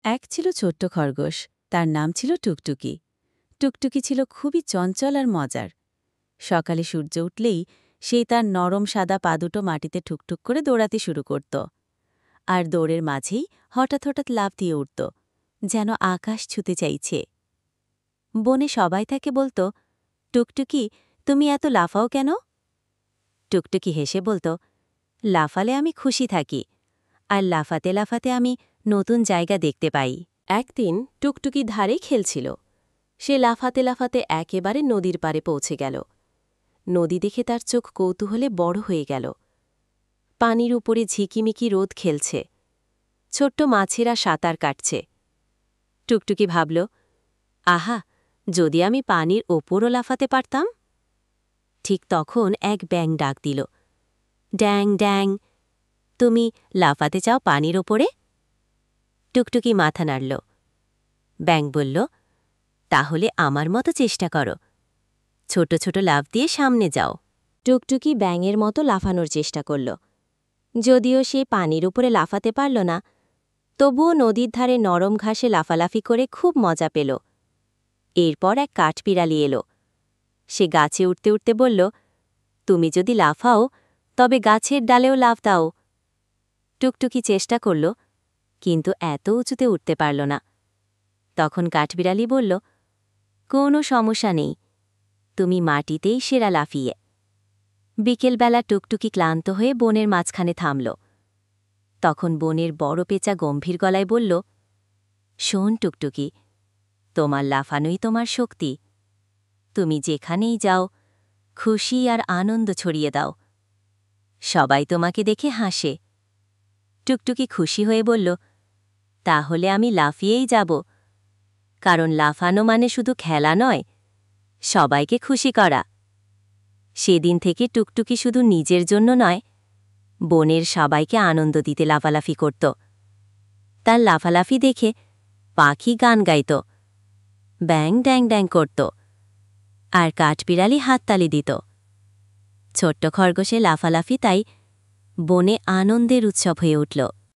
এক ছিল ছোট্ট খরগোশ, তার নাম ছিল টুকটুকি। টুকটুকি ছিল খুবই চঞ্চল আর মজার। সকালে সূর্য উঠলেই সেই তার নরম সাদা পা দুটো মাটিতে ঠুকঠুক করে দৌড়াতে শুরু করত। আর দৌড়ের মাঝেই হঠাৎ হঠাৎ লাফ দিয়ে উঠত, যেন আকাশ ছুতে চাইছে। বনে সবাই তাকে বলত, টুকটুকি, তুমি এত লাফাও কেন? টুকটুকি হেসে বলত, লাফালে আমি খুশি থাকি, আর লাফাতে লাফাতে আমি নতুন জায়গা দেখতে পাই। একদিন টুকটুকি ধারে খেলছিল। সে লাফাতে লাফাতে একেবারে নদীর পাড়ে পৌঁছে গেল। নদী দেখে তার চোখ কৌতূহলে বড় হয়ে গেল। পানির উপরে ঝিকিমিকি রোদ খেলছে, ছোট্ট মাছেরা সাঁতার কাটছে। টুকটুকি ভাবল, আহা, যদি আমি পানির ওপরও লাফাতে পারতাম। ঠিক তখন এক ব্যাঙ ডাক দিল, ড্যাং ড্যাং, তুমি লাফাতে চাও পানির ওপরে? টুকটুকি মাথা নাড়ল। ব্যাঙ বলল, তাহলে আমার মতো চেষ্টা করো, ছোট ছোট লাফ দিয়ে সামনে যাও। টুকটুকি ব্যাঙের মতো লাফানোর চেষ্টা করল। যদিও সে পানির উপরে লাফাতে পারল না, তবুও নদীর ধারে নরম ঘাসে লাফালাফি করে খুব মজা পেল। এরপর এক কাঠবিড়ালি এলো। সে গাছে উঠতে উঠতে বলল, তুমি যদি লাফাও তবে গাছের ডালেও লাফ দাও। টুকটুকি চেষ্টা করল, কিন্তু এত উঁচুতে উঠতে পারল না। তখন কাঠবিড়ালি বলল, কোনো সমস্যা নেই, তুমি মাটিতেই সেরা লাফিয়ে। বিকেলবেলা টুকটুকি ক্লান্ত হয়ে বনের মাঝখানে থামল। তখন বনের বড় পেঁচা গম্ভীর গলায় বলল, শোন টুকটুকি, তোমার লাফানোই তোমার শক্তি। তুমি যেখানেই যাও খুশি আর আনন্দ ছড়িয়ে দাও। সবাই তোমাকে দেখে হাসে। টুকটুকি খুশি হয়ে বলল, তাহলে আমি লাফিয়েই যাব, কারণ লাফানো মানে শুধু খেলা নয়, সবাইকে খুশি করা। সেদিন থেকে টুকটুকি শুধু নিজের জন্য নয়, বনের সবাইকে আনন্দ দিতে লাফালাফি করত। তার লাফালাফি দেখে পাখি গান গাইত, ব্যাং ড্যাং ড্যাং করত, আর কাঠবিড়ালি হাততালি দিত। ছোট্ট খরগোশে লাফালাফি তাই বনে আনন্দের উৎসব হয়ে উঠল।